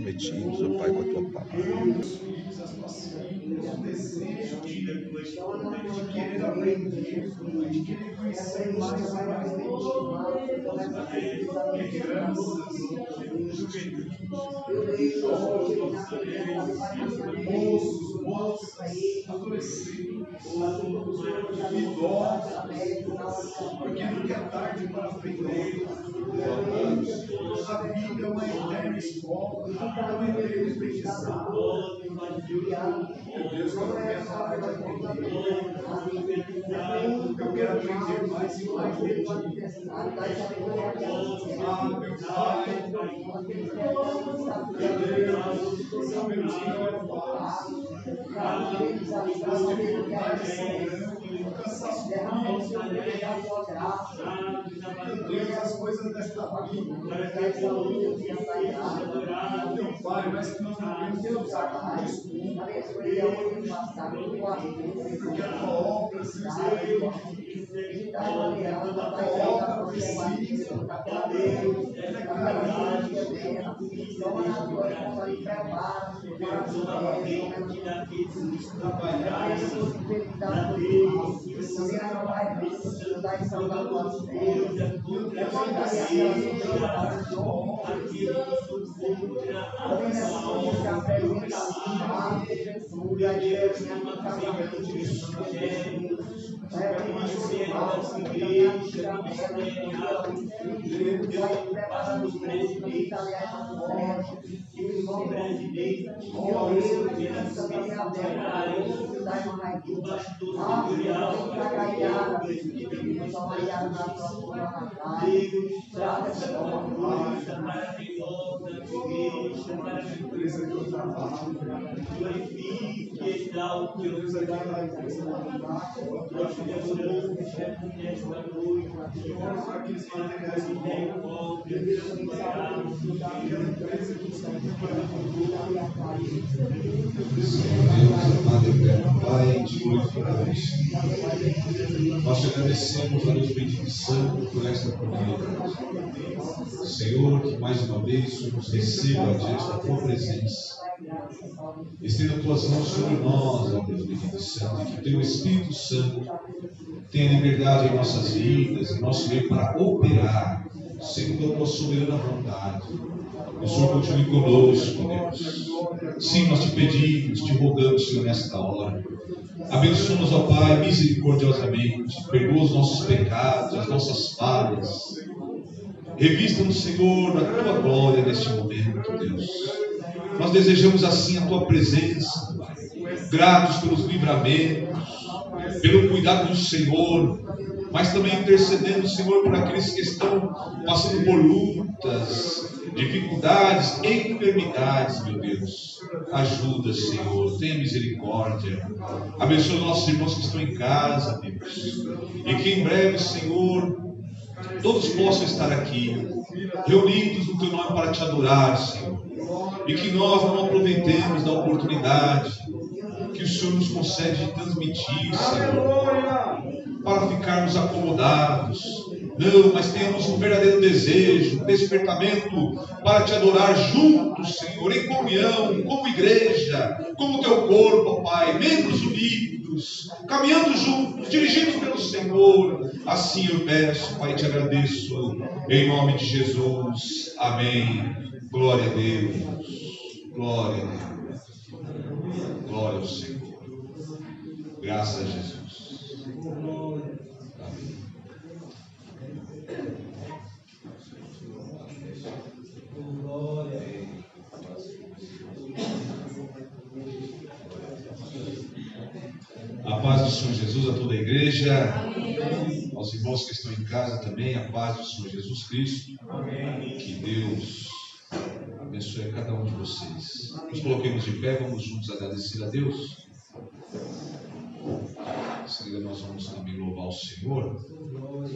comprometidos, ó Pai, com a Tua palavra. Os filhos, as nossas filhas, o desejo de querer aprender, de querer conhecer mais e mais de Ti. Crianças, juventude, moços, moças, adolescentes, idosos, porque nunca é tarde para aprender. A vida é uma eterna escola, é uma eterna aprendizado. Meu Deus, quando é tarde de aprender, eu quero aprender mais e mais de Ti. Ah, meu Pai, meu Deus, sabe o dia é fácil. As dificuldades são grandes, o cansaço meu Deus, as coisas desta vida. Meu Pai, mas que nós não podemos usar como desculpa. Porque a Tua obra se misericórdia. A Tua obra precisa. Deus, amado eterno Pai, te glorificamos. Nós te agradecemos, ó Deus bendito e santo, por esta oportunidade. Senhor, que mais uma vez nos receba diante da Tua presença. Estenda Tuas mãos sobre nós, ó Deus bendito e santo, e que Teu Espírito Santo tenha liberdade em nossas vidas, em nosso meio, para operar, segundo a Tua soberana vontade. O Senhor continue conosco, Deus. Sim, nós te pedimos, te rogamos, Senhor, nesta hora. Abençoa-nos, ó Pai, misericordiosamente. Perdoa os nossos pecados, as nossas falhas. Revista-nos, Senhor, na Tua glória neste momento, Deus. Nós desejamos assim a Tua presença, Pai. Gratos pelos livramentos, pelo cuidado do Senhor, mas também intercedendo, Senhor, por aqueles que estão passando por lutas, dificuldades, enfermidades, meu Deus. Ajuda, Senhor, tenha misericórdia. Abençoa nossos irmãos que estão em casa, Deus. E que em breve, Senhor, todos possam estar aqui, reunidos no Teu nome para Te adorar, Senhor. E que nós não aproveitemos da oportunidade que o Senhor nos concede de transmitir, Senhor, para ficarmos acomodados. Não, mas tenhamos um verdadeiro desejo, um despertamento para Te adorar juntos, Senhor, em comunhão, como igreja, como Teu corpo, ó Pai, membros unidos, caminhando juntos, dirigidos pelo Senhor. Assim eu peço, Pai, Te agradeço, em nome de Jesus. Amém. Glória a Deus. Glória a Deus. Glória ao Senhor. Graças a Jesus. Amém. A paz do Senhor Jesus a toda a igreja. Amém. Aos irmãos que estão em casa também, a paz do Senhor Jesus Cristo. Amém. Que Deus abençoe a cada um de vocês. Nos coloquemos de pé, vamos juntos agradecer a Deus. Em seguida nós vamos também louvar o Senhor. Vamos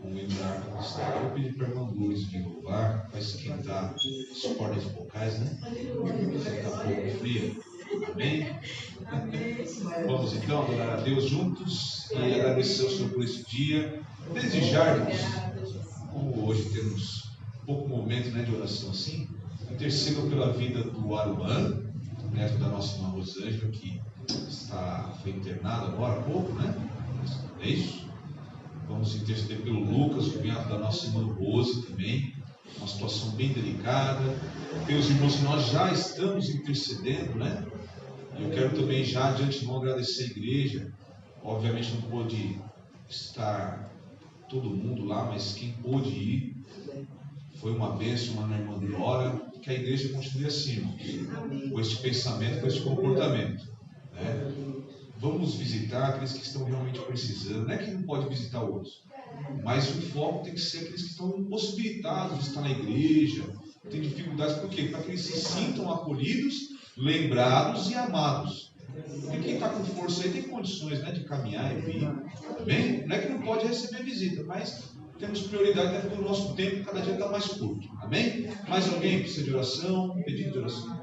lembrar como está. Eu vou pedir para a irmã Luiz vir louvar, para esquentar as cordas vocais, né? Você está um pouco frio. Amém? Vamos então adorar a Deus juntos e agradecer ao Senhor por esse dia. Desejar-nos, como hoje temos pouco momento, né, de oração assim, Intercedam pela vida do Aruan, neto da nossa irmã Rosângela, que foi internado agora há pouco, né? É isso? Vamos interceder pelo Lucas, o cunhado da nossa irmã Rose também, uma situação bem delicada. Pelos irmãos que nós já estamos intercedendo, né? Eu quero também já de antemão agradecer a igreja. Obviamente não pôde estar todo mundo lá, mas quem pôde ir, foi uma bênção lá na irmã Glória. Que a igreja continue assim, irmãos, com esse pensamento, com esse comportamento, né? Vamos visitar aqueles que estão realmente precisando. Não é que não pode visitar outros, mas o foco tem que ser aqueles que estão impossibilitados de estar na igreja, tem dificuldades. Por quê? Para que eles se sintam acolhidos, lembrados e amados. E quem está com força aí tem condições, né, de caminhar e vir. Bem, não é que não pode receber visita, mas temos prioridade, né, porque o nosso tempo cada dia está mais curto. Amém? Mais alguém precisa de oração? Pedido de oração?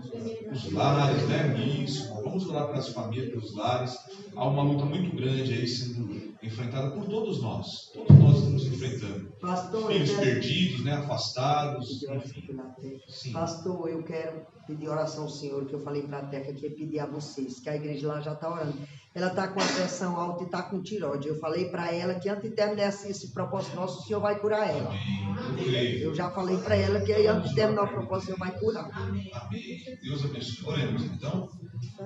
Os lares, né? Isso. Vamos orar para as famílias, para os lares. Há uma luta muito grande aí sendo enfrentada por todos nós. Todos nós estamos enfrentando. Pastor, filhos perdidos, né? Afastados. Sim. Pastor, eu quero pedir oração ao Senhor, que eu falei para a Teca que ia pedir a vocês, que a igreja lá já está orando. Ela está com a pressão alta e está com tireoide. Eu falei para ela que antes de terminar esse propósito nosso, o Senhor vai curar ela. Amém. Eu já falei para ela que antes de terminar o propósito, o Senhor vai curar. Amém. Deus abençoe. Oremos então.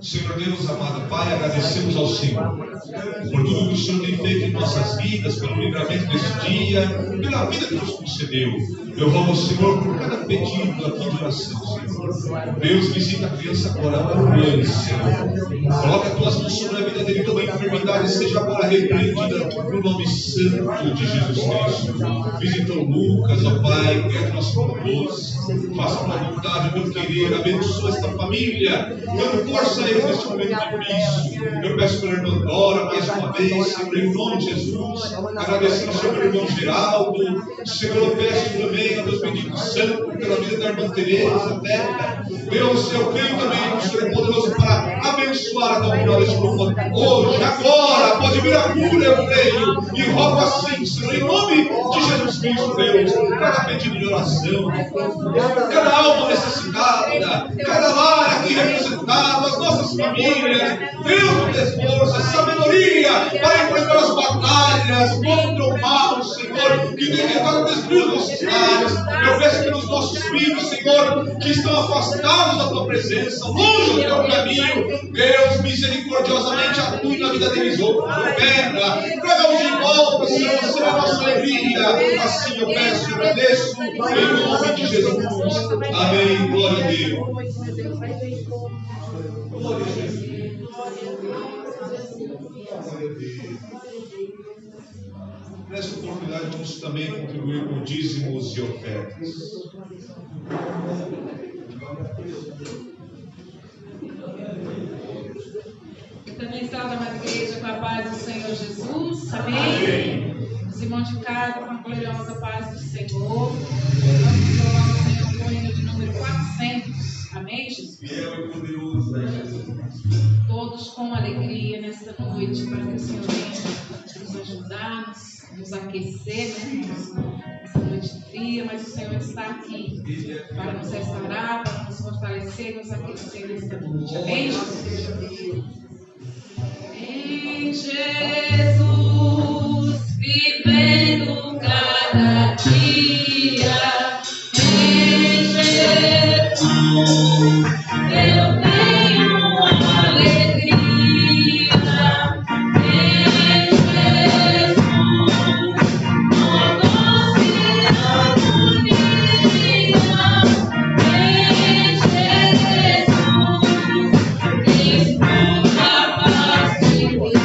Senhor Deus, amado Pai, agradecemos ao Senhor por tudo que o Senhor tem feito em nossas vidas, pelo livramento desse dia, pela vida que nos concedeu. Eu rogo ao Senhor por cada pedido aqui de oração, Senhor. Deus, visita a criança agora, orando, Senhor. Coloca as tuas mãos sobre a vida dele, toda enfermidade seja agora repreendida no nome santo de Jesus Cristo. Visita o Lucas, ó Pai, que é nosso Deus. Faça a tua vontade, meu querer, abençoa esta família, dando força a eles neste momento difícil. Eu peço pela irmã Dora mais uma vez, Senhor, em nome de Jesus. Agradecendo, Senhor, pelo irmão Geraldo. Senhor, eu peço também a Deus bendito santo pela vida da irmã Tereza, Teca. Deus, eu creio também que o Senhor é poderoso para abençoar até o final deste propósito. Hoje, agora, pode vir a cura, eu creio. E rogo assim, Senhor, em nome de Jesus Cristo, Deus, cada pedido de oração, cada alma necessitada, cada lar aqui representado, as nossas famílias. Deus, nos dê força, sabedoria para enfrentar as batalhas contra o mal, Senhor, que tem tentado destruir os nossos lares. Eu peço pelos nossos filhos, Senhor, que estão afastados da tua presença, longe do teu caminho. Deus, misericordiosamente atue na vida deles hoje. Traga-os de volta, Senhor, será a nossa alegria. Assim eu peço e agradeço, em nome de Jesus. Amém. Glória a Deus. Glória a Jesus. Nessa oportunidade, vamos também contribuir com dízimos e ofertas. Eu também salvo a amada igreja com a paz do Senhor Jesus. Amém? Os irmãos de casa com a gloriosa paz do Senhor. Vamos louvar o Senhor com o hino de número 400. Amém, Jesus? Fiel e poderoso, né, Jesus? Todos com alegria nesta noite, para que o Senhor venha nos ajudar, nos aquecer, né? Essa noite fria, mas o Senhor está aqui para nos restaurar, para nos fortalecer, nos aquecer nesta noite. Amém, Jesus? Em Jesus, vivendo cada dia, em Jesus, eu tenho alegria. Em Jesus, não doce harmonia. Em Jesus, desfruta a paz de Deus.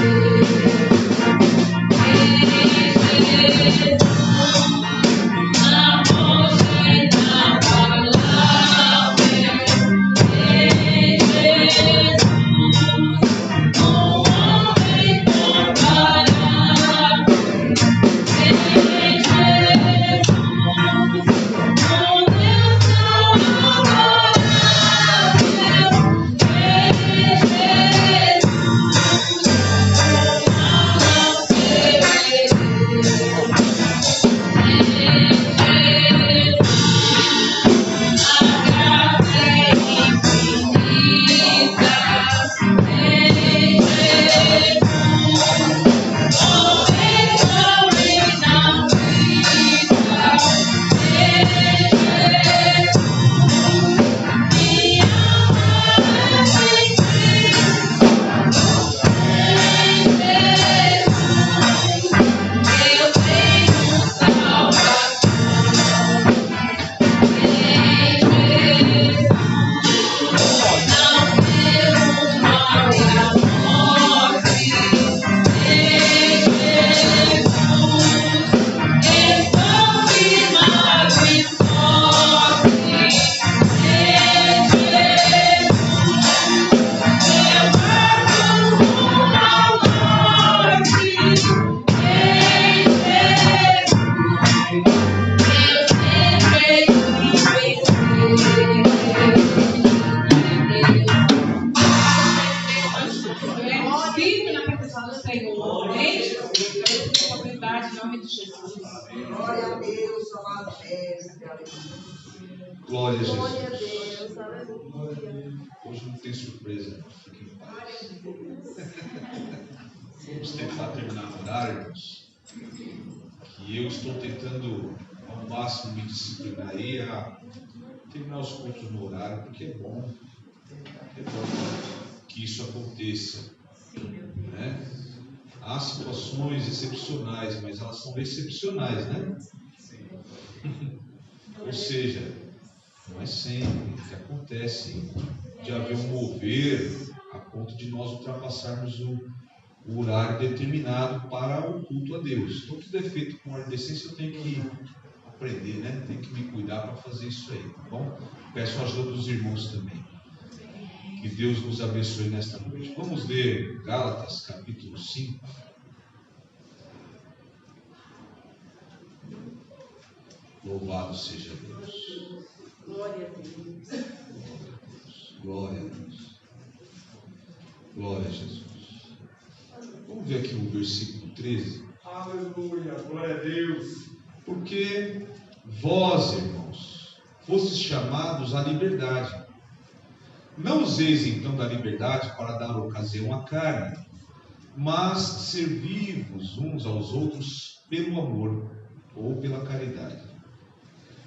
Glória a Jesus. Glória a Deus, aleluia. Hoje não tem surpresa, fique em paz. Vamos tentar terminar no horário, irmãos. Que eu estou tentando ao máximo me disciplinar aí a terminar os cultos no horário, porque é bom que isso aconteça. Né? Há situações excepcionais, mas elas são excepcionais, né? Ou seja, não é sempre que acontece de haver um mover a ponto de nós ultrapassarmos o horário determinado para o culto a Deus. Então, tudo é feito com ordem e decência, eu tenho que aprender, né? Tenho que me cuidar para fazer isso aí, tá bom? Peço a ajuda dos irmãos também. Que Deus nos abençoe nesta noite. Vamos ler Gálatas, capítulo 5. Louvado seja Deus. Glória a Deus. Glória a Deus. Glória a Jesus. Vamos ver aqui o versículo 13. Aleluia, glória a Deus. Porque vós, irmãos, fostes chamados à liberdade. Não useis então da liberdade para dar ocasião à carne, mas servi-vos uns aos outros pelo amor ou pela caridade.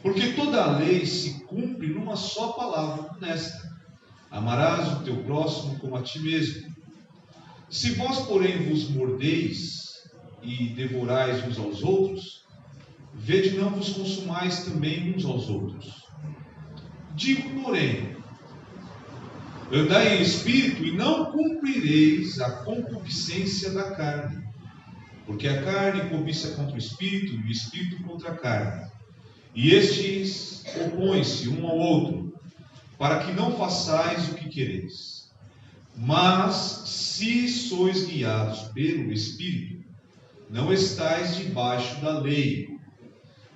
Porque toda a lei se cumpre numa só palavra honesta: amarás o teu próximo como a ti mesmo. Se vós, porém, vos mordeis e devorais uns aos outros, vede não vos consumais também uns aos outros. Digo, porém, andai em espírito e não cumprireis a concupiscência da carne. Porque a carne cobiça contra o espírito e o espírito contra a carne. E estes opõem-se um ao outro, para que não façais o que quereis. Mas, se sois guiados pelo Espírito, não estais debaixo da lei.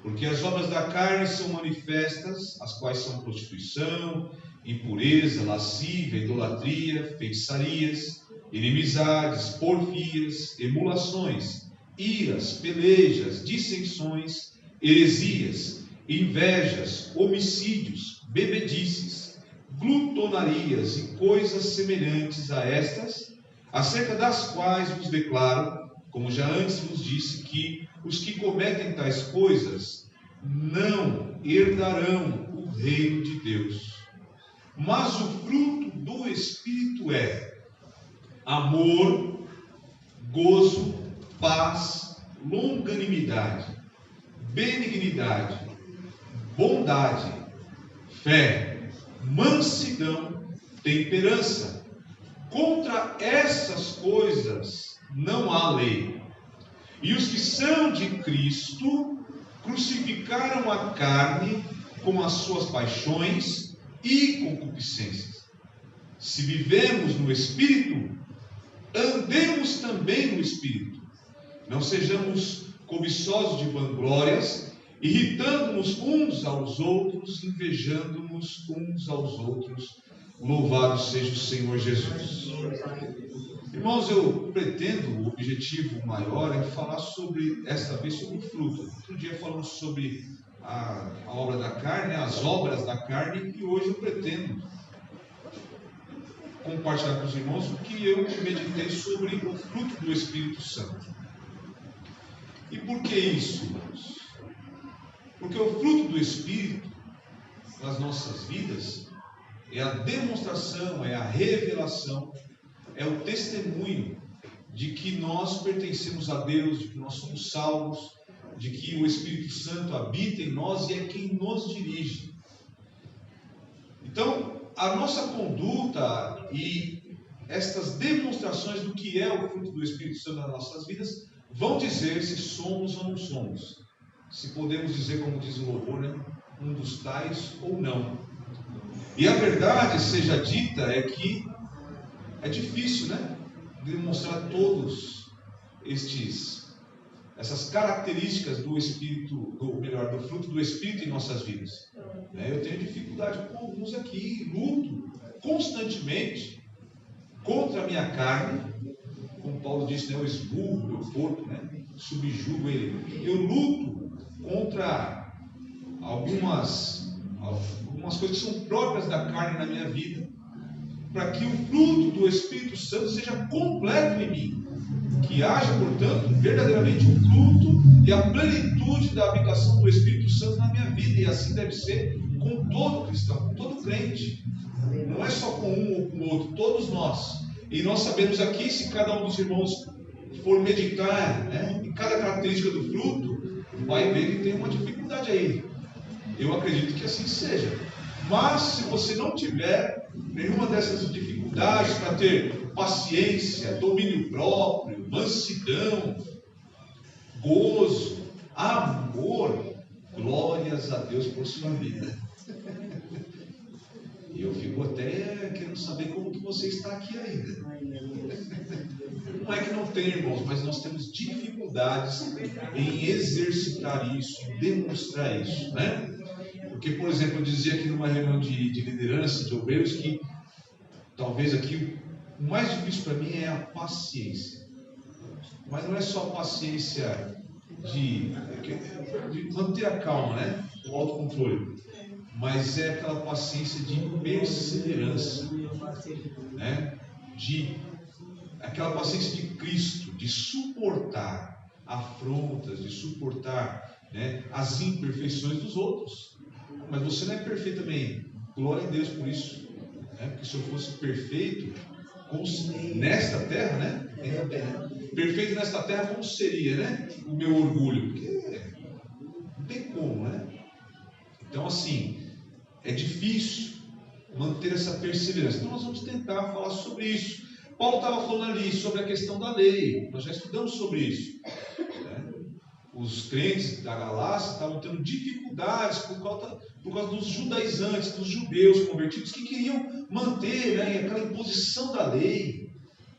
Porque as obras da carne são manifestas, as quais são prostituição, impureza, lascívia, idolatria, feitiçarias, inimizades, porfias, emulações, iras, pelejas, dissensões, heresias, invejas, homicídios, bebedices, glutonarias e coisas semelhantes a estas, acerca das quais vos declaro, como já antes vos disse, que os que cometem tais coisas não herdarão o reino de Deus. Mas o fruto do Espírito é amor, gozo, paz, longanimidade, benignidade, bondade, fé, mansidão, temperança. Contra essas coisas não há lei. E os que são de Cristo crucificaram a carne com as suas paixões e concupiscências. Se vivemos no Espírito, andemos também no Espírito. Não sejamos cobiçosos de vanglórias, irritando-nos uns aos outros, invejando-nos uns aos outros. Louvado seja o Senhor Jesus. Irmãos, eu pretendo, o objetivo maior é falar sobre, esta vez, sobre o fruto. Outro dia falamos sobre a obra da carne, as obras da carne, e hoje eu pretendo compartilhar com os irmãos o que eu meditei sobre o fruto do Espírito Santo. E por que isso, irmãos? Porque o fruto do Espírito nas nossas vidas é a demonstração, é a revelação, é o testemunho de que nós pertencemos a Deus, de que nós somos salvos, de que o Espírito Santo habita em nós e é quem nos dirige. Então, a nossa conduta e estas demonstrações do que é o fruto do Espírito Santo nas nossas vidas vão dizer se somos ou não somos. Se podemos dizer, como diz o louvor, né? Um dos tais ou não. E a verdade seja dita é que é difícil, né? Demonstrar todos essas características do Espírito, do fruto do Espírito em nossas vidas. Eu tenho dificuldade com alguns aqui, luto constantemente contra a minha carne, como Paulo disse, né? Eu esmurro meu corpo, né? Subjugo ele. Eu luto contra algumas coisas que são próprias da carne na minha vida, para que o fruto do Espírito Santo seja completo em mim. Que haja, portanto, verdadeiramente o fruto e a plenitude da habitação do Espírito Santo na minha vida. E assim deve ser com todo cristão, com todo crente. Não é só com um ou com o outro, todos nós. E nós sabemos aqui, se cada um dos irmãos for meditar, né, em cada característica do fruto, vai ver que tem uma dificuldade aí. Eu acredito que assim seja. Mas se você não tiver nenhuma dessas dificuldades para ter paciência, domínio próprio, mansidão, gozo, amor, glórias a Deus por sua vida. E eu fico até querendo saber como que você está aqui ainda. Não é que não tem, irmãos, mas nós temos dificuldades em exercitar isso, em demonstrar isso, né? Porque, por exemplo, eu dizia aqui numa reunião de liderança, de obreiros, que talvez aqui o mais difícil para mim é a paciência. Mas não é só a paciência de manter a calma, né? O autocontrole. Mas é aquela paciência de perseverança, né? Aquela paciência de Cristo, de suportar afrontas, de suportar, né, as imperfeições dos outros. Mas você não é perfeito também. Glória a Deus por isso, né? Porque se eu fosse perfeito nesta terra, né? Perfeito nesta terra, como seria, né? O meu orgulho? Porque não tem como, né? Então, assim, é difícil manter essa perseverança. Então, nós vamos tentar falar sobre isso. Paulo estava falando ali sobre a questão da lei. Nós já estudamos sobre isso, né? Os crentes da Galácia estavam tendo dificuldades por causa dos judaizantes, dos judeus convertidos, que queriam manter, né, aquela imposição da lei,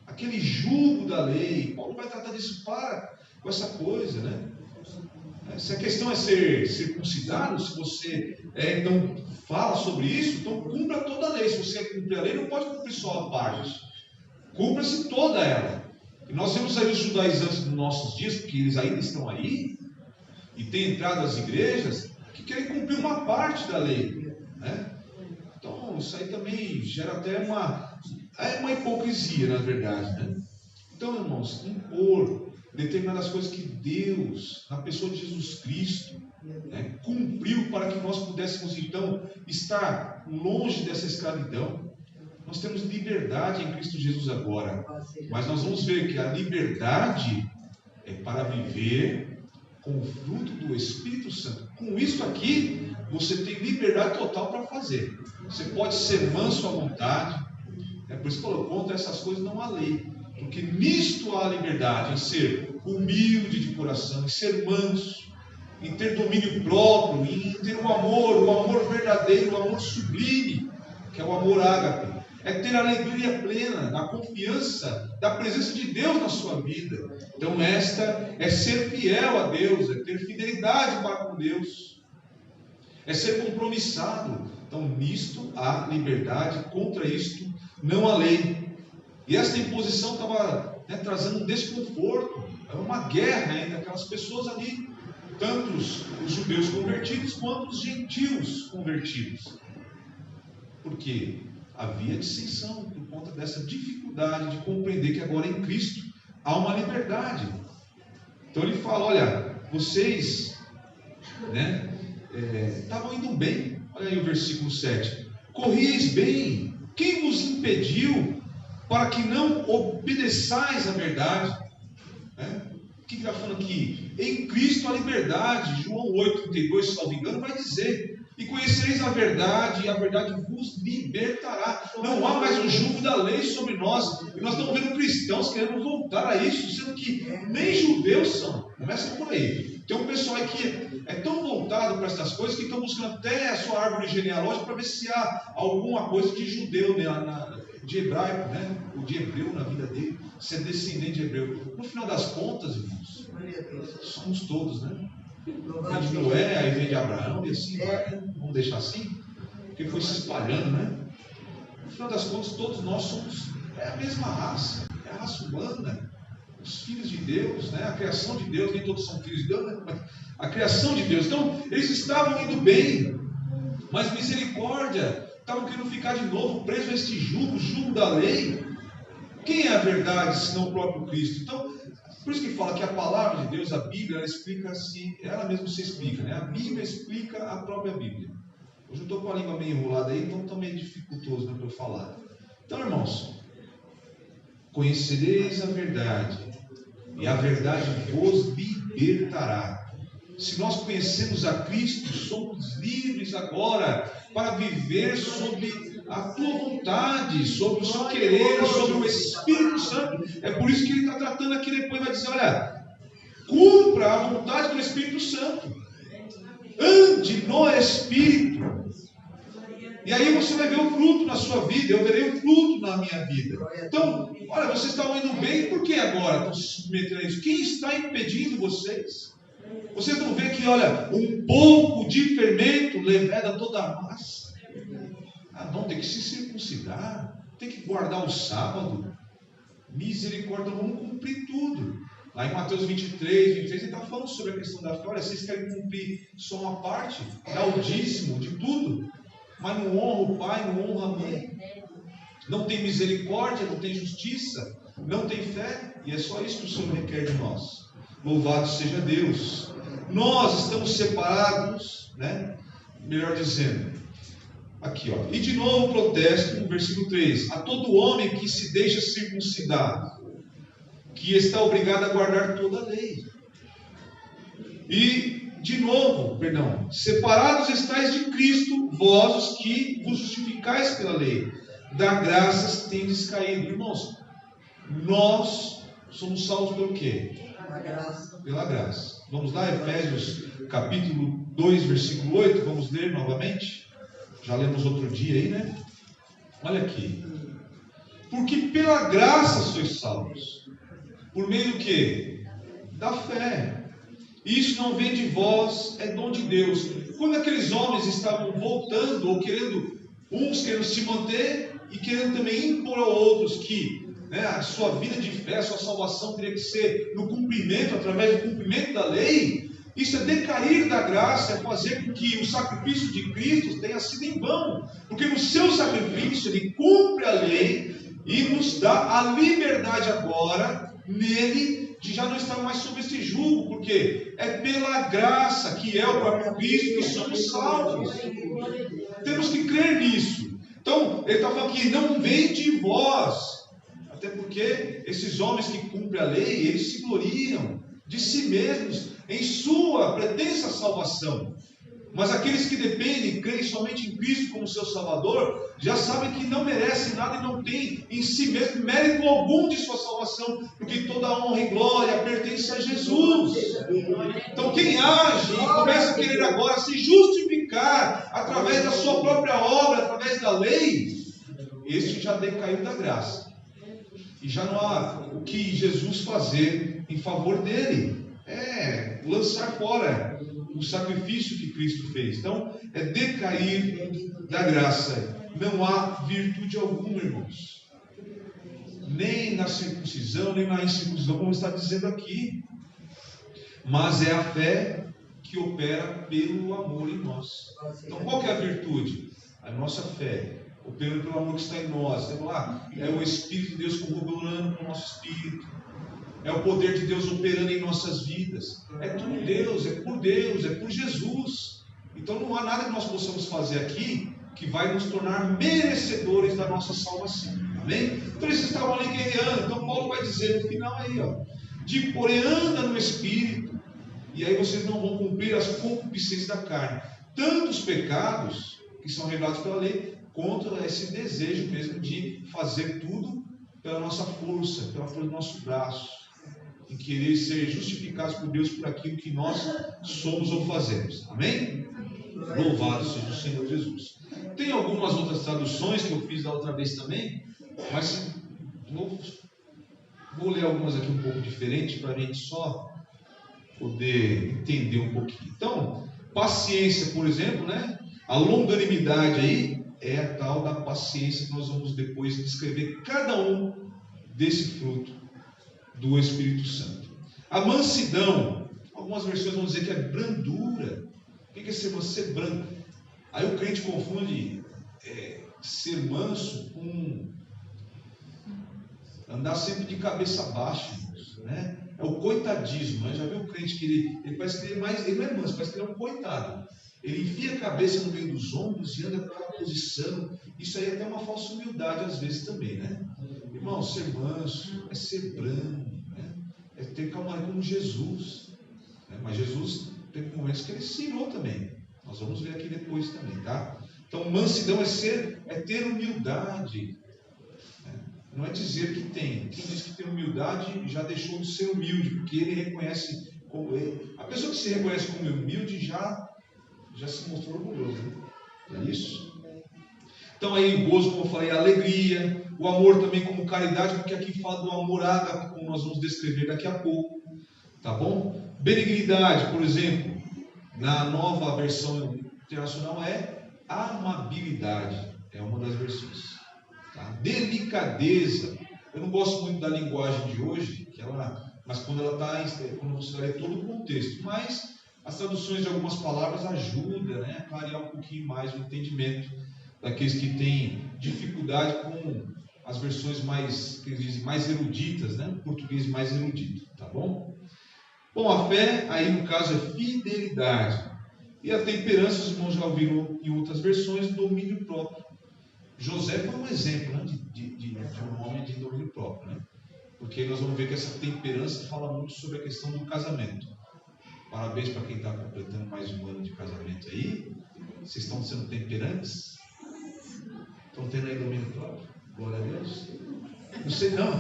aquele jugo da lei. Paulo vai tratar disso com essa coisa, né? Se a questão é ser circuncidado, se você não fala sobre isso, então cumpra toda a lei. Se você quer cumprir a lei, não pode cumprir só a parte, cumpra-se toda ela. E nós vemos aí os judaizantes dos nossos dias, porque eles ainda estão aí, e têm entrado às igrejas, que querem cumprir uma parte da lei, né? Então, isso aí também gera até uma hipocrisia, na verdade, né? Então, irmãos, impor determinadas coisas que Deus, na pessoa de Jesus Cristo, né, cumpriu para que nós pudéssemos, então, estar longe dessa escravidão. Nós temos liberdade em Cristo Jesus agora, mas nós vamos ver que a liberdade é para viver com o fruto do Espírito Santo. Com isso aqui, você tem liberdade total para fazer. Você pode ser manso à vontade. Por isso que falou, contra essas coisas não há lei. Porque nisto há liberdade, em ser humilde de coração, em ser manso, em ter domínio próprio, em ter o amor verdadeiro, o amor sublime, que é o amor ágape. É ter alegria plena, na confiança da presença de Deus na sua vida. Então esta é ser fiel a Deus, é ter fidelidade para com Deus, é ser compromissado. Então nisto há liberdade, contra isto não há lei. E esta imposição estava, né, trazendo um desconforto, era uma guerra entre aquelas pessoas ali, tanto os judeus convertidos quanto os gentios convertidos. Por quê? Havia dissensão por conta dessa dificuldade de compreender que agora em Cristo há uma liberdade. Então ele fala, olha, vocês, né, estavam indo bem. Olha aí o versículo 7. Corrieis bem, quem vos impediu para que não obedeçais à verdade? O que está falando aqui? Em Cristo a liberdade. João 8,32, se não me engano, vai dizer: e conhecereis a verdade, e a verdade vos libertará. Não há mais o jugo da lei sobre nós. E nós estamos vendo cristãos querendo voltar a isso, sendo que nem judeus são. Começa por aí. Tem um pessoal aí que é tão voltado para essas coisas que estão buscando até a sua árvore genealógica para ver se há alguma coisa de judeu, né, de hebraico, né? O de hebreu na vida dele, ser descendente de hebreu. No final das contas, irmãos, somos todos, né? Vem de Noé, aí vem de Abraão, e assim vai, né? Vamos deixar assim? Porque foi se espalhando, né? No final das contas, todos nós somos a mesma raça, é a raça humana. os filhos de Deus, né? A criação de Deus, nem todos são filhos de Deus, né? Mas a criação de Deus. Então, eles estavam indo bem, mas misericórdia, estavam querendo ficar de novo presos a este jugo da lei. Quem é a verdade, senão o próprio Cristo? Então, por isso que fala que a palavra de Deus, a Bíblia, ela explica assim, ela mesma se explica, né? A Bíblia explica a própria Bíblia. Hoje eu estou com a língua meio enrolada aí, então está meio dificultoso, né, para eu falar. Então, irmãos, conhecereis a verdade, e a verdade vos libertará. Se nós conhecemos a Cristo, somos livres agora para viver sobre a tua vontade, sobre o seu querer, sobre o Espírito Santo. É por isso que ele está tratando aqui depois, vai dizer, olha, cumpra a vontade do Espírito Santo, ande no Espírito, e aí você vai ver o fruto na sua vida, eu verei o fruto na minha vida. Então, olha, vocês estavam indo bem, por que agora estão se submetendo a isso? Quem está impedindo vocês? Vocês não veem que, olha, um pouco de fermento leveda toda a massa? Ah, não, tem que se circuncidar, tem que guardar o sábado. Misericórdia, vamos cumprir tudo. Lá em Mateus 23, ele está falando sobre a questão da fé. Olha, vocês querem cumprir só uma parte, dar o dízimo de tudo, mas não honra o pai, não honra a mãe. Não tem misericórdia, não tem justiça, não tem fé. E é só isso que o Senhor requer de nós. Louvado seja Deus. Nós estamos separados, né? Melhor dizendo, aqui, ó. E de novo o protesto no versículo 3. A todo homem que se deixa circuncidar, que está obrigado a guardar toda a lei. E, de novo, separados estáis de Cristo, vós os que vos justificais pela lei. Da graça tendes caído. Irmãos, nós somos salvos pelo quê? Pela graça. Vamos lá, Efésios capítulo 2, versículo 8. Vamos ler novamente. Já lemos outro dia aí, né? Olha aqui. Porque pela graça sois salvos. Por meio do quê? Da fé. Isso não vem de vós, é dom de Deus. Quando aqueles homens estavam voltando, ou querendo, uns querendo se manter, e querendo também impor a outros que, né, a sua vida de fé, a sua salvação teria que ser no cumprimento, através do cumprimento da lei, isso é decair da graça, é fazer com que o sacrifício de Cristo tenha sido em vão. Porque no seu sacrifício, ele cumpre a lei e nos dá a liberdade agora, nele, de já não estar mais sob esse jugo, porque é pela graça, que é o próprio Cristo, que somos salvos. Temos que crer nisso. Então, ele está falando que não vem de vós, até porque esses homens que cumprem a lei, eles se gloriam de si mesmos, em sua pretensa salvação. Mas aqueles que dependem, creem somente em Cristo como seu Salvador, já sabem que não merecem nada e não têm em si mesmo mérito algum de sua salvação, porque toda honra e glória pertence a Jesus. Então quem age e começa a querer agora se justificar através da sua própria obra, através da lei, este já decaiu da graça. E já não há o que Jesus fazer em favor dele. É lançar fora o sacrifício que Cristo fez. Então, é decair da graça. Não há virtude alguma, irmãos. Nem na circuncisão, nem na incircuncisão, como está dizendo aqui. Mas é a fé que opera pelo amor em nós. Então, qual que é a virtude? A nossa fé, operando pelo amor que está em nós. Vamos lá? É o Espírito de Deus corroborando com o nosso Espírito. É o poder de Deus operando em nossas vidas. É tudo Deus, é por Jesus. Então não há nada que nós possamos fazer aqui que vai nos tornar merecedores da nossa salvação. Amém? Então eles estavam ali guerreando. Então Paulo vai dizer no final aí, ó, de porém anda no Espírito, e aí vocês não vão cumprir as concupiscências da carne. Tanto os pecados que são revelados pela lei, contra esse desejo mesmo de fazer tudo pela nossa força, pela força do nosso braço, em querer ser justificados por Deus por aquilo que nós somos ou fazemos. Amém? Louvado seja o Senhor Jesus. Tem algumas outras traduções que eu fiz da outra vez também, mas vou ler algumas aqui um pouco diferentes para a gente só poder entender um pouquinho. Então, paciência, por exemplo, né? A longanimidade aí é a tal da paciência que nós vamos depois descrever cada um desse fruto do Espírito Santo. A mansidão, algumas versões vão dizer que é brandura. O que é ser brando? Aí o crente confunde ser manso com andar sempre de cabeça baixa, né? É o coitadismo, né? Já viu o crente que ele parece que ele não é manso, parece que ele é um coitado. Ele enfia a cabeça no meio dos ombros e anda com aquela posição. Isso aí é até uma falsa humildade às vezes também, né? Irmão, ser manso é ser brando, né? É ter calmaria como Jesus, né? Mas Jesus teve momentos que ele se irou também. Nós vamos ver aqui depois também, tá? Então, mansidão é ter humildade. Não é dizer que tem. Quem diz que tem humildade já deixou de ser humilde, porque ele reconhece como ele. A pessoa que se reconhece como humilde já se mostrou orgulhoso, né? É isso? Então aí o gozo, como eu falei, a alegria, o amor também como caridade, porque aqui fala do amor ágape, como nós vamos descrever daqui a pouco, tá bom? Benignidade, por exemplo, na nova versão internacional é amabilidade, é uma das versões. Tá? Delicadeza, eu não gosto muito da linguagem de hoje, mas quando você lê todo o contexto, mas as traduções de algumas palavras ajudam, né, a clarear um pouquinho mais o entendimento daqueles que têm dificuldade com as versões mais eruditas, né, o português mais erudito, tá bom? Bom, a fé, aí no caso, é fidelidade. E a temperança, os irmãos já ouviram em outras versões, domínio próprio. José foi um exemplo, né, de um homem de domínio próprio, né? Porque nós vamos ver que essa temperança fala muito sobre a questão do casamento. Parabéns para quem está completando mais um ano de casamento aí. Vocês estão sendo temperantes? Estão tendo aí domínio próprio? Glória a Deus. Não sei não.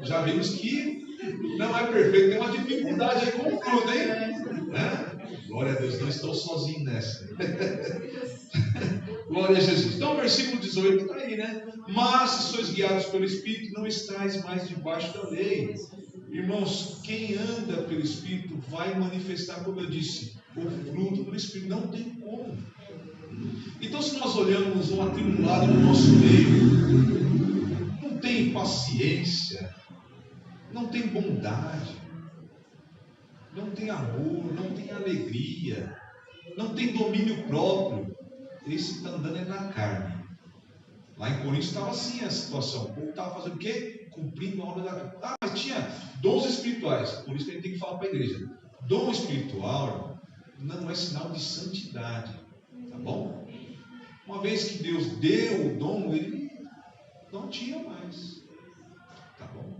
Já vimos que não é perfeito, tem uma dificuldade aí com o fruto, hein? Né? Glória a Deus, não estou sozinho nessa. Glória a Jesus. Então o versículo 18 está aí, né? Mas se sois guiados pelo Espírito, não estáis mais debaixo da lei. Irmãos, quem anda pelo Espírito vai manifestar, como eu disse, o fruto do Espírito. Não tem como. Então, se nós olhamos um atribulado no nosso meio, não tem paciência, não tem bondade, não tem amor, não tem alegria, não tem domínio próprio, esse está andando na carne. Lá em Coríntios estava assim a situação. O povo estava fazendo o quê? Cumprindo a obra da carne. Mas tinha dons espirituais. Por isso que a gente tem que falar para a igreja. Dom espiritual não é sinal de santidade. Tá bom? Uma vez que Deus deu o dom, ele não tinha mais. Tá bom?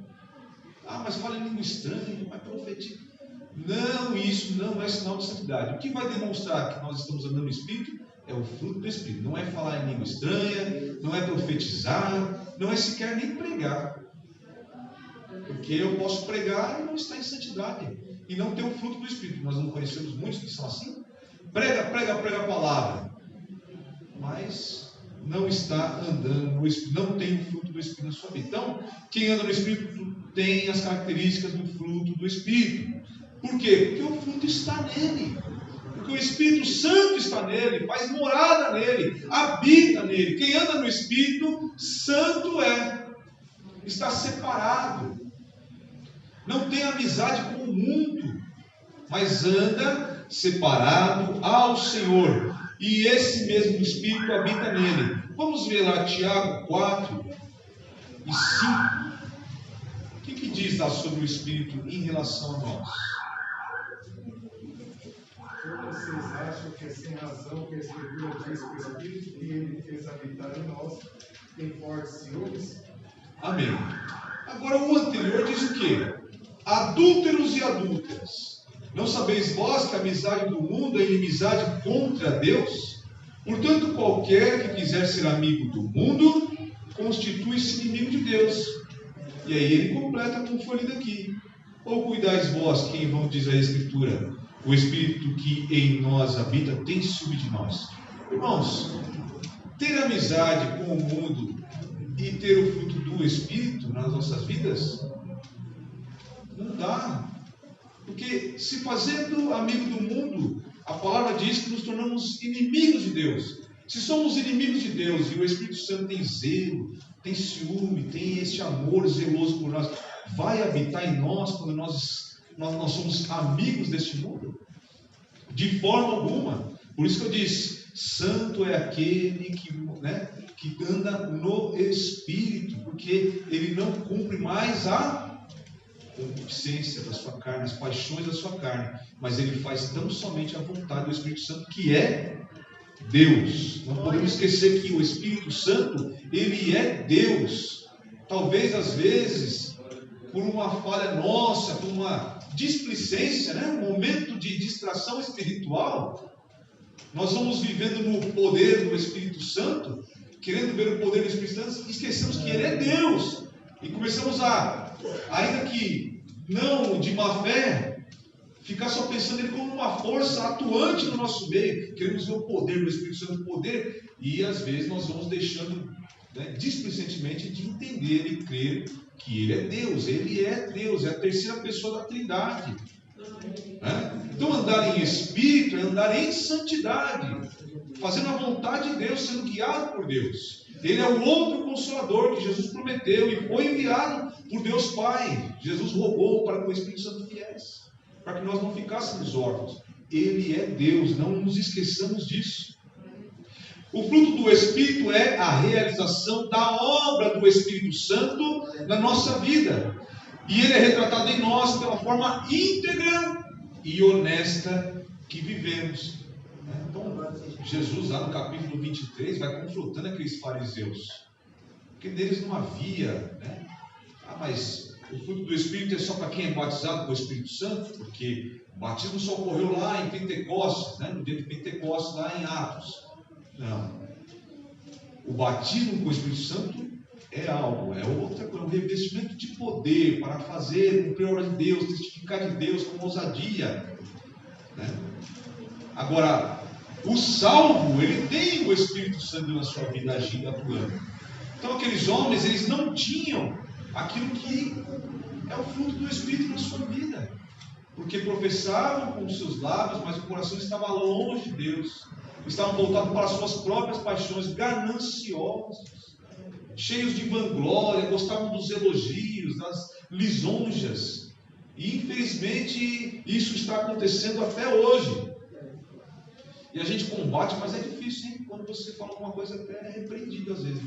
Mas fala em língua estranha, mas profetiza. Não, isso não é sinal de santidade. O que vai demonstrar que nós estamos andando no Espírito é o fruto do Espírito. Não é falar em língua estranha, não é profetizar, não é sequer nem pregar. Porque eu posso pregar e não estar em santidade. E não ter o fruto do Espírito. Nós não conhecemos muitos que são assim. Prega a palavra. Mas não está andando no Espírito. Não tem o fruto do Espírito na sua vida. Então, quem anda no Espírito tem as características do fruto do Espírito. Por quê? Porque o fruto está nele. Porque o Espírito Santo está nele, faz morada nele, habita nele. Quem anda no Espírito Santo está separado. Não tem amizade com o mundo, mas anda separado ao Senhor. E esse mesmo Espírito habita nele. Vamos ver lá Tiago 4 e 5. O que diz lá sobre o Espírito em relação a nós? Vocês acham que é sem razão que a Escritura diz que o Espírito que ele fez habitar em nós tem fortes ciúmes? Amém. Agora o anterior diz o quê? Adúlteros e adúlteras, não sabeis vós que a amizade do mundo é inimizade contra Deus? Portanto, qualquer que quiser ser amigo do mundo, constitui-se inimigo de Deus. E aí ele completa como foi lido aqui. Ou cuidais vós, que em vão diz a Escritura, o Espírito que em nós habita tem ciúme de nós. Irmãos, ter amizade com o mundo e ter o fruto do Espírito nas nossas vidas, não dá. Porque se fazendo amigo do mundo, a palavra diz que nos tornamos inimigos de Deus. Se somos inimigos de Deus e o Espírito Santo tem zelo, tem ciúme, tem esse amor zeloso por nós, vai habitar em nós quando nós somos amigos deste mundo? De forma alguma. Por isso que eu disse, santo é aquele que anda no Espírito, porque ele não cumpre mais a concupiscência da sua carne, as paixões da sua carne, mas ele faz tão somente a vontade do Espírito Santo, que é Deus. Não podemos esquecer que o Espírito Santo, ele é Deus. Talvez às vezes, por uma falha nossa, por uma displicência, um momento de distração espiritual, nós vamos vivendo no poder do Espírito Santo, querendo ver o poder do Espírito Santo, e esquecemos que ele é Deus, e começamos ainda que não de má fé, ficar só pensando nele como uma força atuante no nosso meio. Queremos ver o poder do Espírito Santo, o poder, e às vezes nós vamos deixando displicentemente de entender e crer que ele é Deus, é a terceira pessoa da Trindade. Então andar em Espírito é andar em santidade, fazendo a vontade de Deus, sendo guiado por Deus. Ele é o outro Consolador que Jesus prometeu e foi enviado por Deus Pai. Jesus rogou para que o Espírito Santo viesse, para que nós não ficássemos órfãos. Ele é Deus, não nos esqueçamos disso. O fruto do Espírito é a realização da obra do Espírito Santo na nossa vida. E ele é retratado em nós pela forma íntegra e honesta que vivemos. Então, Jesus, lá no capítulo 23, vai confrontando aqueles fariseus, porque neles não havia, mas o fruto do Espírito é só para quem é batizado com o Espírito Santo, porque o batismo só ocorreu lá em Pentecostes, no dia de Pentecostes, lá em Atos. Não. O batismo com o Espírito Santo é algo, é outra coisa, um revestimento de poder para fazer, cumprir a obra de Deus, testificar de Deus com ousadia. Agora, o salvo, ele tem o Espírito Santo na sua vida agindo, atuando. Então aqueles homens, eles não tinham aquilo que é o fruto do Espírito na sua vida, porque professavam com os seus lábios, mas o coração estava longe de Deus, estavam voltados para as suas próprias paixões, gananciosos, cheios de vanglória, gostavam dos elogios, das lisonjas, e infelizmente isso está acontecendo até hoje. E a gente combate, mas é difícil, hein? Quando você fala alguma coisa, até é repreendido às vezes.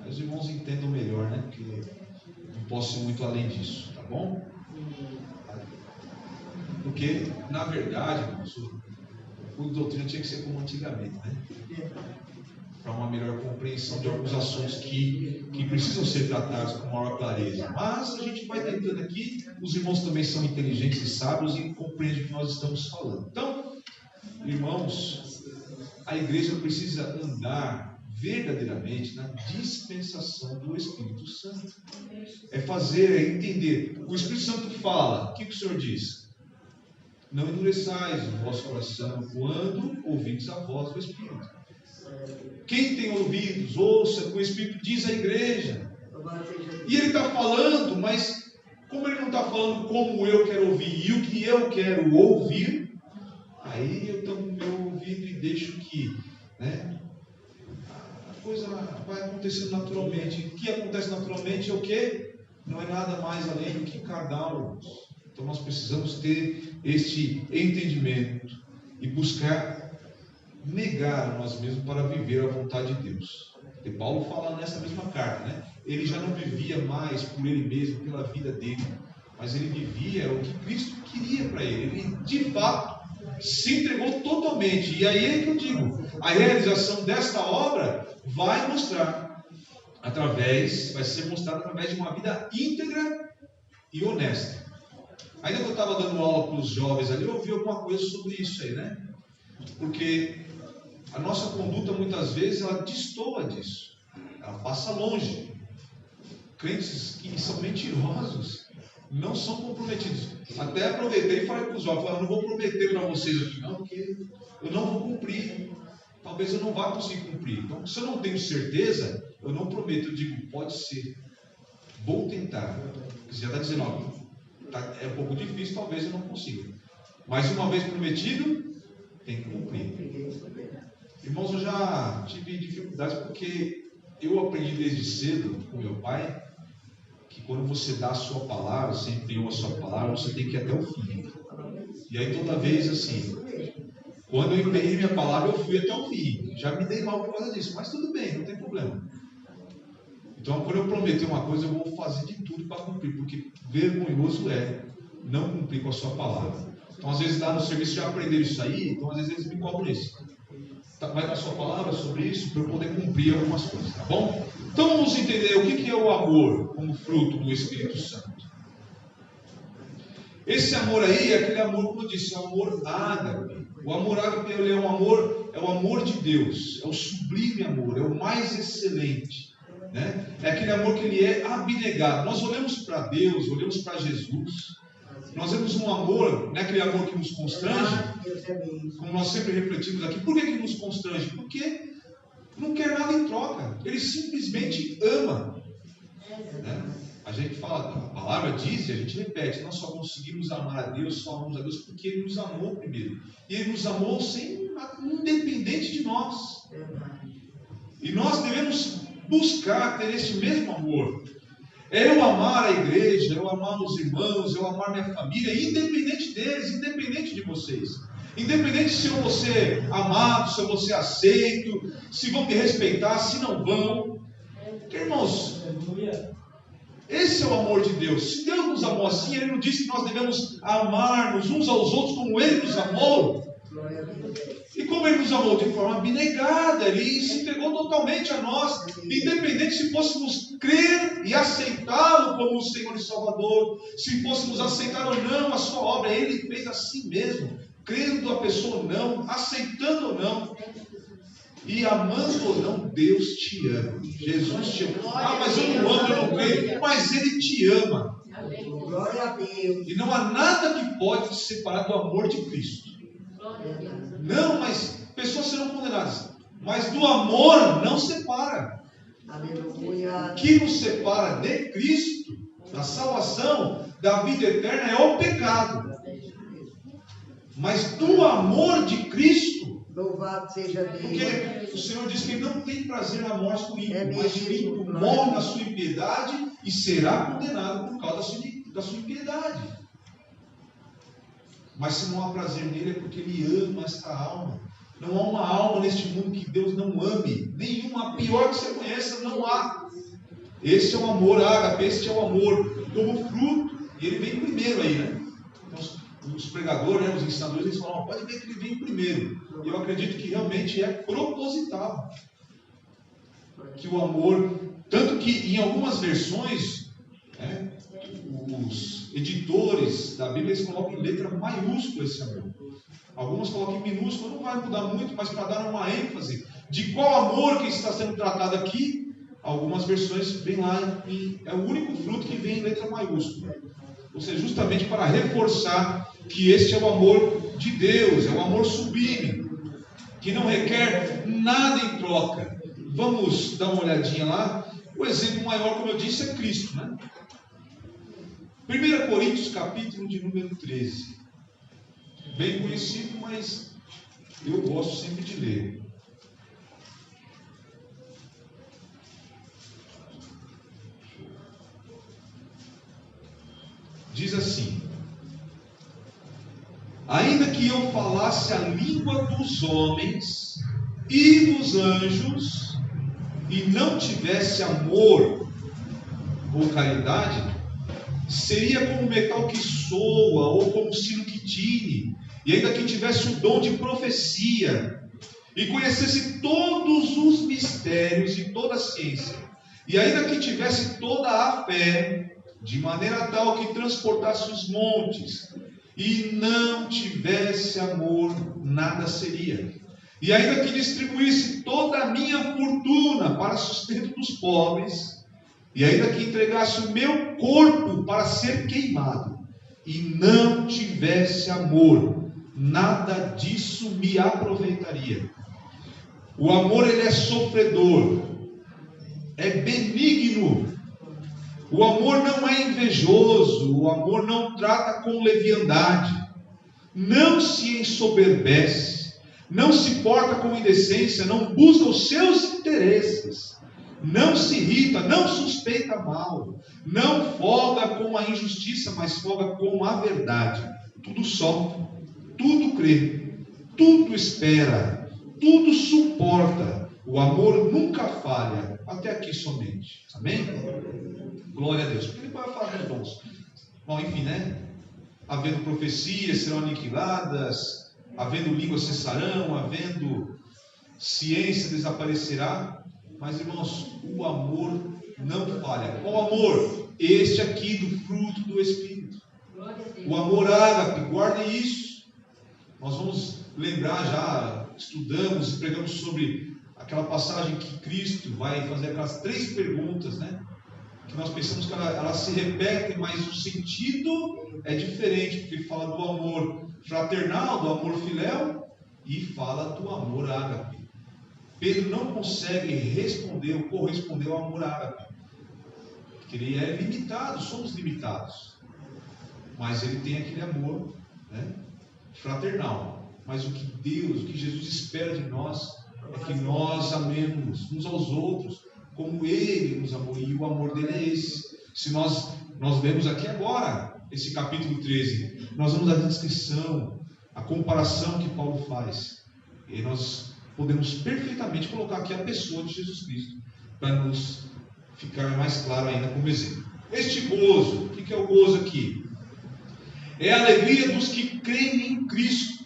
Aí os irmãos entendam melhor, Porque não posso ir muito além disso, tá bom? Porque, na verdade, irmãos, o doutrina tinha que ser como antigamente, Para uma melhor compreensão de alguns assuntos que precisam ser tratados com maior clareza. Mas a gente vai tentando aqui, os irmãos também são inteligentes e sábios e compreendem o que nós estamos falando. Então, irmãos, a igreja precisa andar verdadeiramente na dispensação do Espírito Santo. É entender. O Espírito Santo fala, o que o Senhor diz? Não endureçais o vosso coração quando ouvides a voz do Espírito. Quem tem ouvidos, ouça o que o Espírito diz à igreja. E ele está falando, mas como ele não está falando como eu quero ouvir e o que eu quero ouvir, aí eu tomo o meu ouvido e deixo que a coisa vai acontecendo naturalmente. O que acontece naturalmente é o quê? Não é nada mais além do que carnal. Então nós precisamos ter este entendimento e buscar negar a nós mesmos para viver a vontade de Deus. E Paulo fala nessa mesma carta, Ele já não vivia mais por ele mesmo, pela vida dele, mas ele vivia o que Cristo queria para ele. Ele, de fato, se entregou totalmente. E aí é que eu digo, a realização desta obra vai ser mostrada através de uma vida íntegra e honesta. Ainda que eu estava dando aula para os jovens ali, eu ouvi alguma coisa sobre isso aí, Porque a nossa conduta muitas vezes ela destoa disso, ela passa longe. Crentes que são mentirosos não são comprometidos. Até aproveitei e falei para os jovens, eu não vou prometer para vocês aqui não, porque eu não vou cumprir. Talvez eu não vá conseguir cumprir. Então, se eu não tenho certeza, eu não prometo. Eu digo, pode ser, vou tentar. Você já está dizendo, é um pouco difícil, talvez eu não consiga. Mas uma vez prometido, tem que cumprir. Irmãos, eu já tive dificuldades porque eu aprendi desde cedo com meu pai que quando você dá a sua palavra, você empenhou a sua palavra, você tem que ir até o fim. E aí toda vez assim, quando eu empenhei minha palavra, eu fui até o fim. Já me dei mal por causa disso, mas tudo bem, não tem problema. Então, quando eu prometer uma coisa, eu vou fazer de tudo para cumprir, porque vergonhoso é não cumprir com a sua palavra. Então, às vezes lá no serviço já aprenderam isso aí, então às vezes eles me cobram isso. Vai dar sua palavra sobre isso para eu poder cumprir algumas coisas, tá bom? Então vamos entender o que é o amor como fruto do Espírito Santo. Esse amor aí é aquele amor, como eu disse, o amor ágape. O amor ágape é o amor de Deus, é o sublime amor, é o mais excelente, né? É aquele amor que ele é abnegado. Nós olhamos para Deus, olhamos para Jesus, nós vemos um amor, não é aquele amor que nos constrange, como nós sempre refletimos aqui. Por que nos constrange? Porque não quer nada em troca, ele simplesmente ama, né? A gente fala, a palavra diz e a gente repete, nós só conseguimos amar a Deus, só amamos a Deus porque Ele nos amou primeiro. E Ele nos amou independente de nós. E nós devemos buscar ter esse mesmo amor. É eu amar a igreja, eu amar os irmãos, eu amar minha família, independente deles, independente de vocês. Independente se eu vou ser amado, se eu vou ser aceito, se vão me respeitar, se não vão. Porque, irmãos, esse é o amor de Deus. Se Deus nos amou assim, Ele não disse que nós devemos amar-nos uns aos outros como Ele nos amou. E como Ele nos amou? De forma abnegada. Ele se entregou totalmente a nós, independente se fôssemos crer e aceitá-lo como o Senhor e Salvador, se fôssemos aceitar ou não a sua obra. Ele fez assim mesmo, crendo a pessoa ou não, aceitando ou não. E amando ou não, Deus te ama. Jesus te ama. Ah, mas eu não amo, eu não creio. Mas Ele te ama. Glória a Deus. E não há nada que pode te separar do amor de Cristo. Não, mas pessoas serão condenadas. Mas do amor não separa. Aleluia. O que nos separa de Cristo, da salvação, da vida eterna, é o pecado. Mas do amor de Cristo, louvado seja Deus. porque o Senhor diz que Ele não tem prazer na morte do ímpio, mas o ímpio mesmo. morre na sua impiedade e será condenado por causa da sua impiedade. Mas se não há prazer nele é porque Ele ama esta alma. Não há uma alma neste mundo que Deus não ame. Nenhuma, a pior que você conheça, não há. Esse é o amor ágape, esse é o amor como fruto. E ele vem primeiro aí, né? Então, os pregadores, né, os ensinadores, eles falam, pode ver que ele vem primeiro. E eu acredito que realmente é proposital. Que o amor, tanto que em algumas versões, né, os editores da Bíblia, eles colocam em letra maiúscula esse amor. Algumas colocam em minúscula, não vai mudar muito, mas para dar uma ênfase de qual amor que está sendo tratado aqui, algumas versões vem lá, é o único fruto que vem em letra maiúscula. Ou seja, justamente para reforçar que este é o amor de Deus, é o amor sublime, que não requer nada em troca. Vamos dar uma olhadinha lá. O exemplo maior, como eu disse, é Cristo, né? 1 Coríntios, capítulo de número 13. Bem conhecido, mas eu gosto sempre de ler. Diz assim: ainda que eu falasse a língua dos homens e dos anjos, e não tivesse amor ou caridade, seria como metal que soa, ou como sino que tine. E ainda que tivesse o dom de profecia, e conhecesse todos os mistérios e toda a ciência, e ainda que tivesse toda a fé, de maneira tal que transportasse os montes, e não tivesse amor, nada seria. E ainda que distribuísse toda a minha fortuna para sustento dos pobres, e ainda que entregasse o meu corpo para ser queimado, e não tivesse amor, nada disso me aproveitaria. O amor, ele é sofredor, é benigno. O amor não é invejoso, o amor não trata com leviandade, não se ensoberbece, não se porta com indecência, não busca os seus interesses, não se irrita, não suspeita mal, não folga com a injustiça, mas folga com a verdade. Tudo sofre, tudo crê, tudo espera, tudo suporta. O amor nunca falha. Até aqui somente. Amém? Glória a Deus. Porque ele vai falar dos dons. Bom, enfim, né? Havendo profecias serão aniquiladas, havendo línguas cessarão, havendo ciência desaparecerá. Mas, irmãos, o amor não falha. Qual amor? Este aqui do fruto do Espírito. O amor ágape, guardem isso. Nós vamos lembrar já, estudamos e pregamos sobre aquela passagem que Cristo vai fazer aquelas 3 perguntas, né? Que nós pensamos que elas se repetem, mas o sentido é diferente, porque ele fala do amor fraternal, do amor filéu e fala do amor ágape. Pedro não consegue responder ou corresponder ao amor ágape, porque ele é limitado, somos limitados, mas ele tem aquele amor, né, fraternal. Mas o que Deus, o que Jesus espera de nós é que nós amemos uns aos outros como Ele nos amou, e o amor dele é esse. Se nós lemos aqui agora, esse capítulo 13, nós vamos a descrição, a comparação que Paulo faz, e nós podemos perfeitamente colocar aqui a pessoa de Jesus Cristo, para nos ficar mais claro ainda como exemplo. Este gozo, o que é o gozo aqui? É a alegria dos que creem em Cristo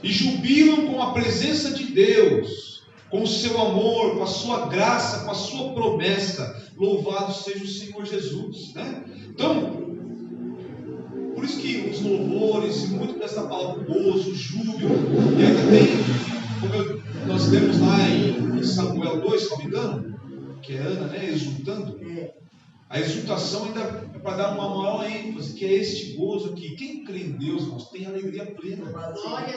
e jubilam com a presença de Deus, com o seu amor, com a sua graça, com a sua promessa. Louvado seja o Senhor Jesus, né? Então, por isso que os louvores, e muito dessa palavra gozo, júbilo, e ainda tem, como nós temos lá em Samuel 2, se não me engano, que é Ana, né, exultando. A exultação ainda é para dar uma maior ênfase, que é este gozo aqui. Quem crê em Deus, irmãos, tem alegria plena.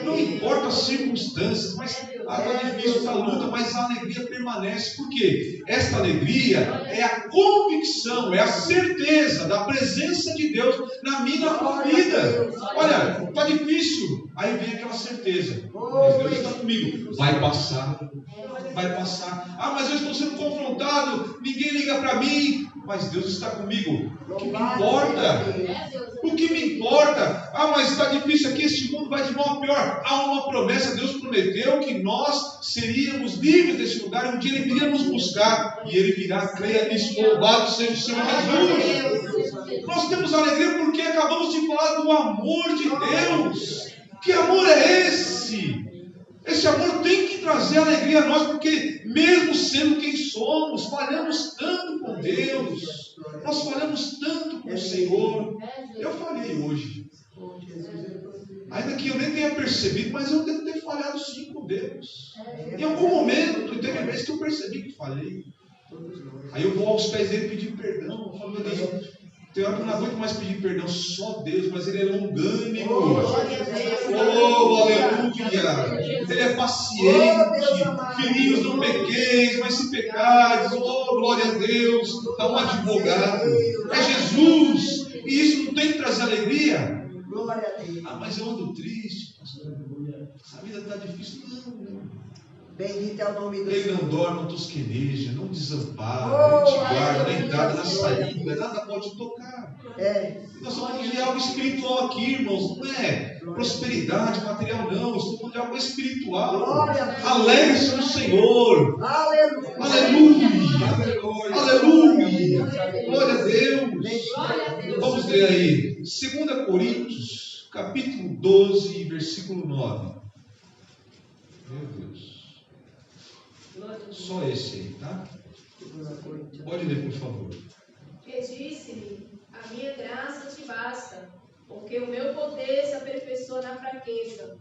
Não importa as circunstâncias, mas está difícil, está luta, mas a alegria permanece. Por quê? Esta alegria é a convicção, é a certeza da presença de Deus na minha e na tua vida. Olha, está difícil. Aí vem aquela certeza. Mas Deus está comigo. Vai passar. Vai passar. Ah, mas eu estou sendo confrontado. Ninguém liga para mim. Mas Deus está comigo. O que me importa? O que me importa? Ah, mas está difícil aqui, este mundo vai de mal a pior. Há uma promessa, Deus prometeu que nós seríamos livres desse lugar. Um dia Ele viria nos buscar. E Ele virá, creia nisso, louvado seja o Senhor Jesus. Nós temos alegria porque acabamos de falar do amor de Deus. Que amor é esse? Esse amor tem que trazer alegria a nós, porque mesmo sendo quem somos, falhamos tanto com Deus, nós falhamos tanto com o Senhor. Eu falhei hoje, ainda que eu nem tenha percebido, mas eu devo ter falhado sim com Deus. Em algum momento, teve vezes que eu percebi que falhei. Aí eu vou aos pés dele pedir perdão. Eu falo, meu Deus, tem hora que eu não aguento mais pedir perdão, só Deus, mas Ele é longânimo. Oh, aleluia! Ele é paciente. Filhinhos, não pequeis, mas se pecares, oh, glória a Deus, há um advogado. É Jesus. E isso não tem que trazer alegria? Ah, mas eu ando triste, pastor. A vida está difícil. Não. Bendito é o nome do Ele Senhor. não dorme, não tosqueneja, não desampara, Ele te guarda na entrada, na saída, nada pode tocar. Nós estamos falando de algo espiritual aqui, irmãos, não é prosperidade material, não, estamos falando de algo espiritual. Alegre-se no Senhor. Aleluia. Aleluia. Aleluia. Glória a Deus. Vamos ler aí, 2 Coríntios, capítulo 12, versículo 9. Meu Deus. Só esse aí, tá? Pode ler, por favor. Que disse-lhe, a minha graça te basta, porque o meu poder se aperfeiçoa na fraqueza.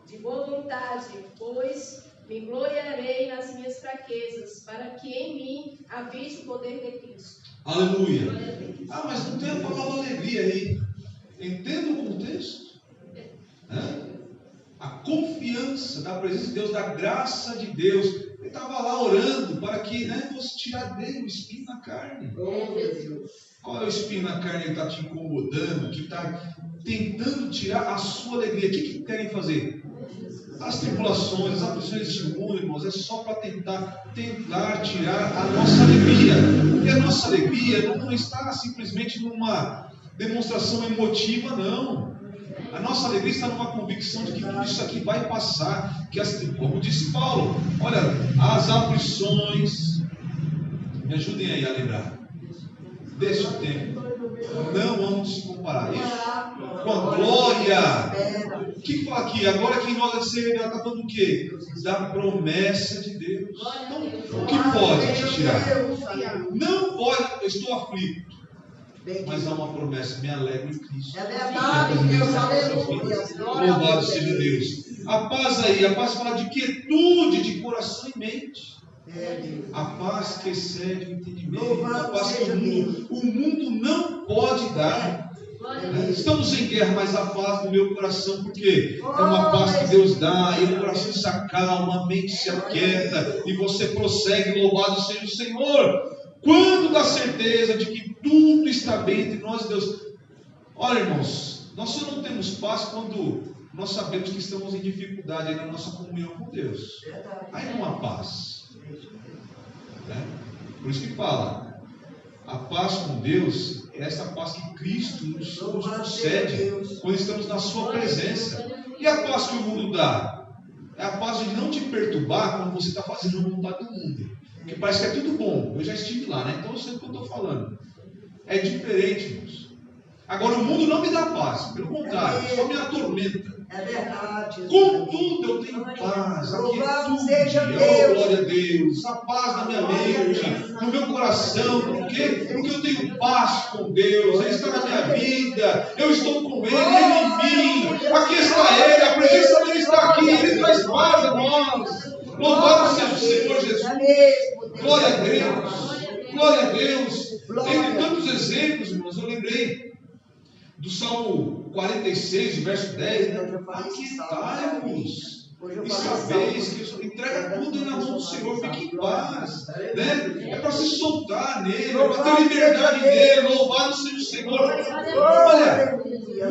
De boa vontade, pois me gloriarei nas minhas fraquezas, para que em mim habite o poder de Cristo. Aleluia. Ah, mas não tem a palavra alegria aí. Entenda o contexto. A confiança da presença de Deus, da graça de Deus. Ele estava lá orando para que fosse tirar dele o espinho na carne. Qual é o espinho na carne que está te incomodando, que está tentando tirar a sua alegria? O que querem fazer? As tribulações, as aflições deste mundo, irmãos, é só para tentar tirar a nossa alegria. Porque a nossa alegria não está simplesmente numa demonstração emotiva, não. A nossa alegria está numa convicção de que tudo isso aqui vai passar. Como disse Paulo, olha, as aflições, me ajudem aí a lembrar deste tempo, não vamos se comparar isso com a glória. O que fala aqui? Agora que nós está falando do quê? Da promessa de Deus. Então, o que pode te tirar? Não pode, eu estou aflito. Mas há uma promessa, me alegro em Cristo. É verdade, Deus, aleluia. Louvado seja Deus. A paz aí, a paz fala de quietude de coração e mente. A paz que excede o entendimento. A paz que o mundo não pode dar. Estamos em guerra, mas a paz do meu coração, porque é uma paz que Deus dá, e o coração se acalma, a mente se aquieta, e você prossegue, louvado seja o Senhor. Quando dá certeza de que tudo está bem entre nós e Deus. Olha, irmãos, nós só não temos paz quando nós sabemos que estamos em dificuldade aí na nossa comunhão com Deus. Aí não há paz. Por isso que fala, a paz com Deus é essa paz que Cristo nos concede quando estamos na sua presença. E a paz que o mundo dá? É a paz de não te perturbar quando você está fazendo a vontade do mundo. Porque parece que é tudo bom. Eu já estive lá, né? Então eu sei o que eu estou falando. É diferente, irmãos. Agora o mundo não me dá paz. Pelo contrário, só me atormenta. É verdade. Contudo, eu tenho paz. Louvado seja Deus. Glória a Deus. A paz na minha mente, no meu coração. Por quê? Porque eu tenho paz com Deus. Ele está na minha vida. Eu estou com Ele, Ele em mim. Aqui está Ele, a presença dEle está aqui. Ele traz paz a nós. Louvado seja o Senhor Jesus. Glória a Deus. Glória a Deus. Entre tantos exemplos, irmãos, eu lembrei do Salmo 46, verso 10, né? Aquietai-vos e sabeis que entrega tudo na mão do Senhor, fique em paz, né? É para se soltar nele, é para ter liberdade nele, louvado seja o Senhor. Olha,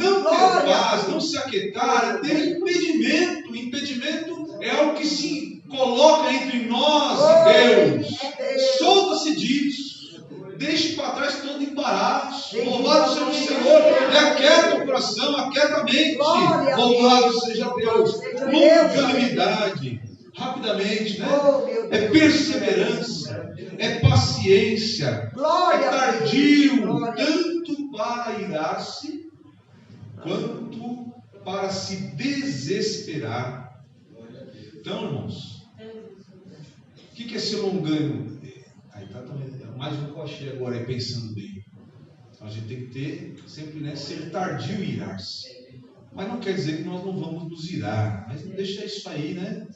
não ter paz, não se aquietar, é ter impedimento. Impedimento é algo que se coloca entre nós e Deus. Solta-se disso. Deixe para trás todo embaraço. Louvado seja o Senhor. Aquieta o coração, aquieta a mente. Louvado seja Deus. Longanimidade. Rapidamente, né? É perseverança. É paciência. É tardio. Tanto para irar-se, quanto para se desesperar. Então, irmãos, o que é ser longânimo? Aí está também mais um que eu achei agora aí pensando bem. Então a gente tem que ter sempre, né, ser tardio e irar-se. Mas não quer dizer que nós não vamos nos irar. Mas não deixa isso aí, né?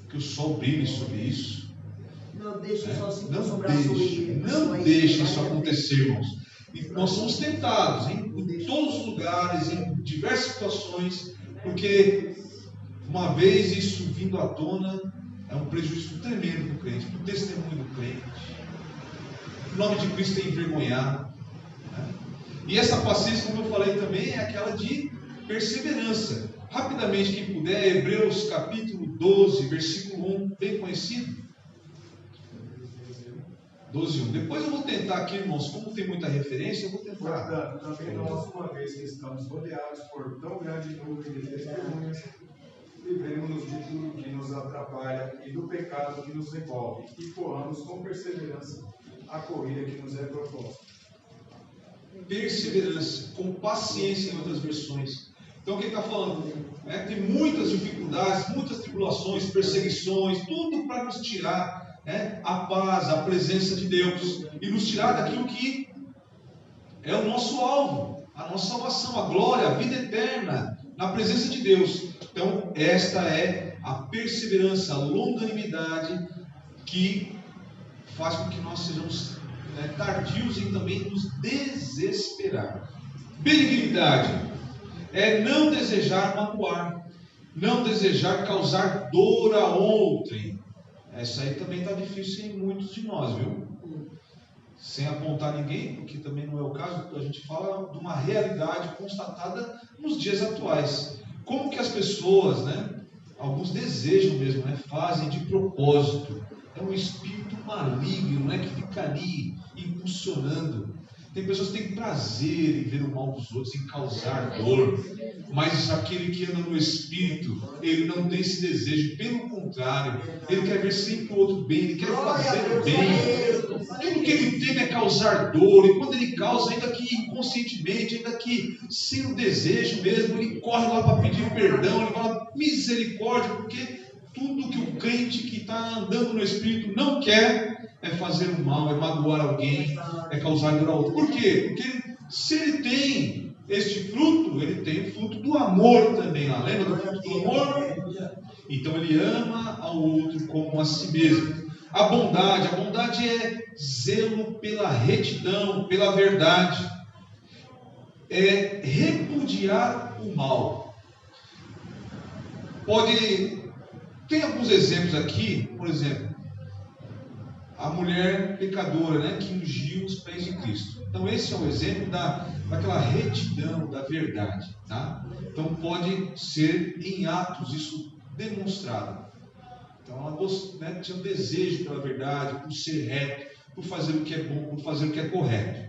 Que o sol brilhe sobre isso. Não deixe só se Não deixe isso acontecer, irmãos. E nós somos tentados em todos os lugares, em diversas situações, porque uma vez isso vindo à tona, é um prejuízo tremendo para o crente, para o testemunho do crente. O nome de Cristo é envergonhado. Né? E essa paciência, como eu falei também, é aquela de perseverança. Rapidamente, quem puder, Hebreus capítulo 12, versículo 1, bem conhecido. 12:1. Depois eu vou tentar aqui, irmãos, como tem muita referência, eu vou tentar. Portanto, também nós, uma vez que estamos rodeados por tão grande nuvem de testemunhas, livremos-nos de tudo que nos atrapalha e do pecado que nos envolve, e corramos com perseverança a corrida que nos é proposta. Perseverança, com paciência em outras versões. Então o que ele está falando? Tem muitas dificuldades, muitas tribulações, perseguições, tudo para nos tirar, né, a paz, a presença de Deus, e nos tirar daquilo que é o nosso alvo, a nossa salvação, a glória, a vida eterna, na presença de Deus. Então esta é a perseverança, a longanimidade que faz com que nós sejamos tardios em também nos desesperar. Benignidade é não desejar magoar, não desejar causar dor a outrem. Essa aí também está difícil em muitos de nós, viu? Sem apontar ninguém, porque também não é o caso, a gente fala de uma realidade constatada nos dias atuais. como que as pessoas, né, alguns desejam mesmo, né, fazem de propósito. É um espírito maligno, né, que fica ali impulsionando. Tem pessoas que têm prazer em ver o mal dos outros, em causar dor, mas aquele que anda no Espírito, ele não tem esse desejo, pelo contrário, ele quer ver sempre o outro bem, ele quer fazer o bem. Tudo que ele teme é causar dor, e quando ele causa, ainda que inconscientemente, ainda que sem o desejo mesmo, ele corre lá para pedir perdão, ele fala misericórdia, porque tudo que o crente que está andando no Espírito não quer é fazer o mal, é magoar alguém, é causar dor a outro. Por quê? Porque se ele tem este fruto, ele tem o fruto do amor também lá. Lembra do fruto do amor? Então ele ama ao outro como a si mesmo. A bondade é zelo pela retidão, pela verdade. É repudiar o mal. Tem alguns exemplos aqui, por exemplo, a mulher pecadora, né, que ungiu os pés de Cristo. Então esse é o exemplo daquela retidão, da verdade, tá? Então pode ser em atos isso demonstrado. Então ela, né, tinha um desejo pela verdade, por ser reto, por fazer o que é bom, por fazer o que é correto,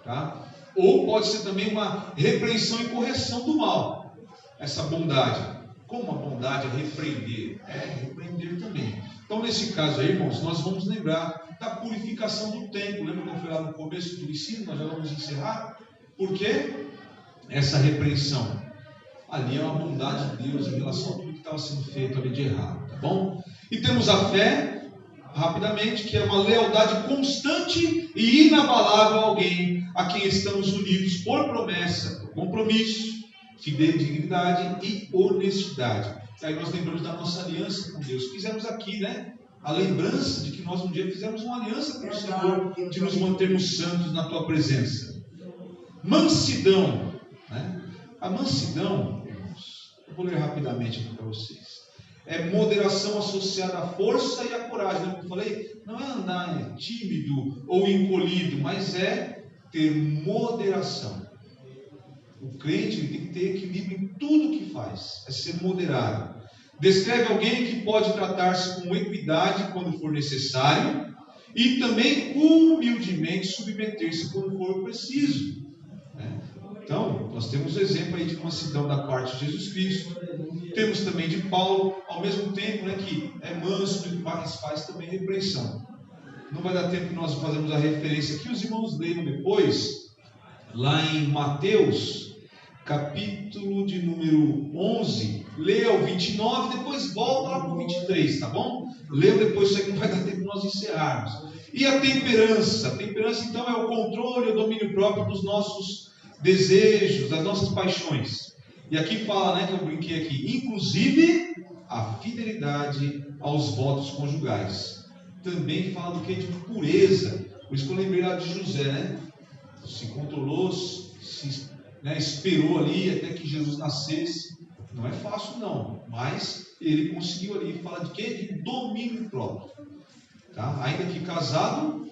tá? Ou pode ser também uma repreensão e correção do mal, essa bondade. Como a bondade é repreender? É repreender também. Então, nesse caso aí, irmãos, nós vamos lembrar da purificação do templo. Lembra que eu fui lá no começo do ensino? Nós já vamos encerrar. Por quê? Essa repreensão. Ali é uma bondade de Deus em relação a tudo que estava sendo feito ali de errado. Tá bom? E temos a fé, rapidamente, que é uma lealdade constante e inabalável a alguém a quem estamos unidos por promessa, por compromisso, fidelidade e honestidade. Aí nós lembramos da nossa aliança com Deus. Fizemos aqui, né, a lembrança de que nós um dia fizemos uma aliança com o Senhor, de nos mantermos santos na tua presença. Mansidão, né? A mansidão, irmãos, eu vou ler rapidamente aqui para vocês. É moderação associada à força e à coragem. Lembra que eu falei? Não é andar tímido ou encolhido, mas é ter moderação. O crente tem que ter equilíbrio em tudo que faz, é ser moderado. Descreve alguém que pode tratar-se com equidade quando for necessário e também humildemente submeter-se quando for preciso. Então, nós temos exemplo aí de mansidão da parte de Jesus Cristo. Temos também de Paulo, ao mesmo tempo, né, que é manso, mas faz também repreensão. Não vai dar tempo de nós fazermos a referência aqui, os irmãos leiam depois, lá em Mateus, capítulo de número 11, leia o 29, depois volta lá para o 23, tá bom? Leia depois, isso aqui não vai dar tempo de nós encerrarmos. E a temperança então é o controle, o domínio próprio dos nossos desejos, das nossas paixões. E aqui fala, né, que eu brinquei aqui, inclusive a fidelidade aos votos conjugais. Também fala do que? De pureza. Por isso que eu lembrei lá de José, né? Se controlou, esperou ali até que Jesus nascesse. Não é fácil não, mas ele conseguiu ali. Fala de quê? De domínio próprio, tá? Ainda que casado,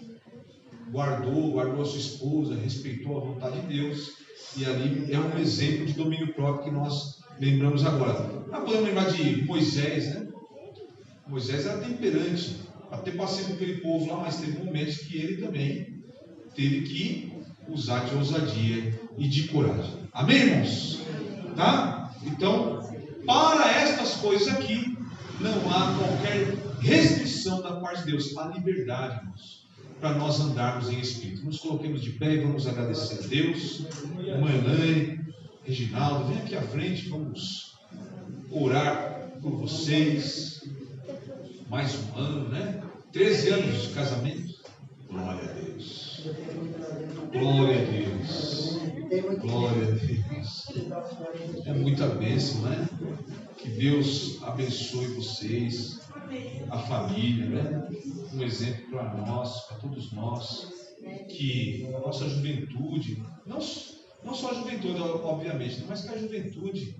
guardou a sua esposa, respeitou a vontade de Deus, e ali é um exemplo de domínio próprio que nós lembramos agora. Podemos lembrar de Moisés, né? Moisés era temperante, até passei por aquele povo lá, mas teve momentos que ele também teve que usar de ousadia e de coragem. Amém, irmãos? Tá? Então, para estas coisas aqui, não há qualquer restrição da parte de Deus. Há liberdade, irmãos, para nós andarmos em espírito. Nos coloquemos de pé e vamos agradecer a Deus. Irmã Elaine, Reginaldo, vem aqui à frente, vamos orar por vocês. Mais um ano, né? 13 anos de casamento. Glória a Deus. Glória a Deus. Glória a Deus. É muita bênção, né? Que Deus abençoe vocês, a família, né? Um exemplo para nós, para todos nós, que a nossa juventude, não só a juventude, obviamente, mas que a juventude,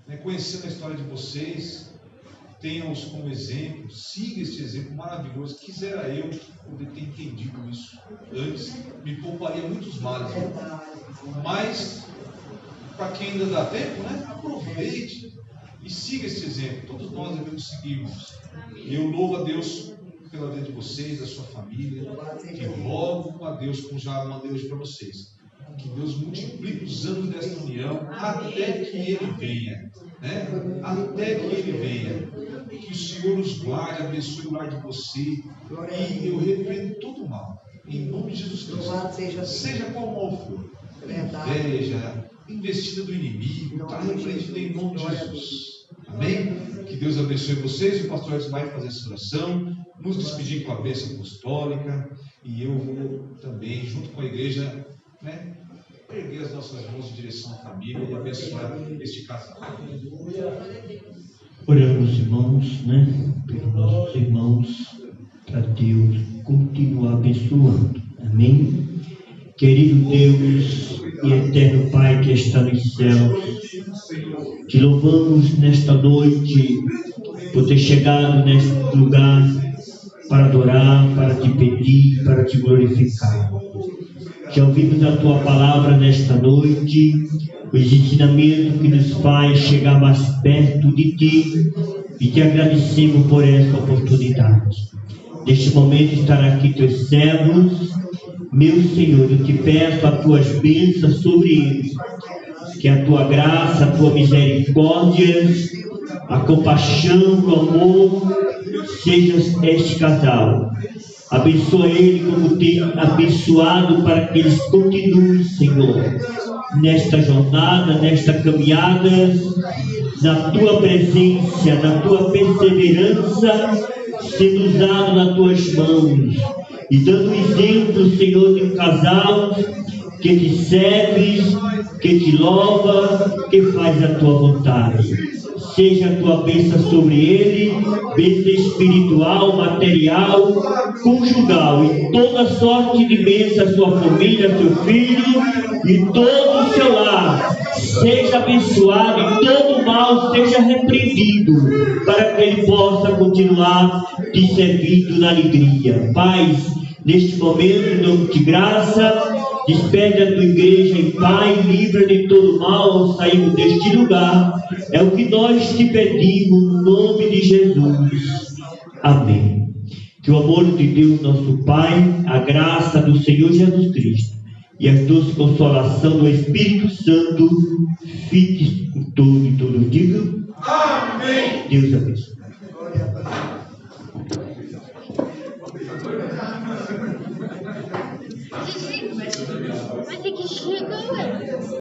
né, conhecendo a história de vocês, tenha-os como exemplo, siga este exemplo maravilhoso. Quisera eu poder ter entendido isso antes, me pouparia muitos males. Mas, para quem ainda dá tempo, né, aproveite, E siga esse exemplo, todos nós devemos seguir, irmãos. E eu louvo a Deus pela vida de vocês, da sua família, e rogo a Deus, como já mandei hoje para vocês, que Deus multiplique os anos desta união até que Ele venha, né? Até que Ele venha. Que o Senhor os guarde, abençoe o lar de vocês, e eu repreendo todo o mal, em nome de Jesus Cristo. Seja qual mal for, inveja, investida do inimigo, está repreendida em nome de Jesus. Amém? Que Deus abençoe vocês. O pastor Edson vai fazer essa oração, nos despedir com a bênção apostólica, e eu vou também, junto com a igreja, né, erguer as nossas mãos em direção à família e abençoar este casal. Oramos, irmãos, né, pelos nossos irmãos, para Deus continuar abençoando. Amém? Querido Deus e eterno Pai que está nos céus, te louvamos nesta noite por ter chegado neste lugar para adorar, para te pedir, para te glorificar. Já ouvimos a tua palavra nesta noite, os ensinamentos que nos faz chegar mais perto de ti, e te agradecemos por essa oportunidade. Neste momento estar aqui teus servos, meu Senhor, eu te peço as tuas bênçãos sobre eles, que a tua graça, a tua misericórdia, a compaixão, o amor, seja este casal. Abençoa ele como tem abençoado, para que eles continuem, Senhor, nesta jornada, nesta caminhada, na tua presença, na tua perseverança, sendo usado nas tuas mãos, e dando exemplo, Senhor, de um casal que te serve, que te louva, que faz a tua vontade. Seja a tua bênção sobre ele, bênção espiritual, material, conjugal, e toda sorte de bênção à sua família, seu filho e todo o seu lar. Seja abençoado e todo mal seja repreendido, para que ele possa continuar te servindo na alegria. Pai, neste momento, em nome de graça, despede a tua igreja em paz, livra de todo mal ao sairmos deste lugar. É o que nós te pedimos, no nome de Jesus. Amém. Que o amor de Deus, nosso Pai, a graça do Senhor Jesus Cristo e a doce consolação do Espírito Santo fique com todos e todos. Digam amém. Deus abençoe. Mas é que chega, ué.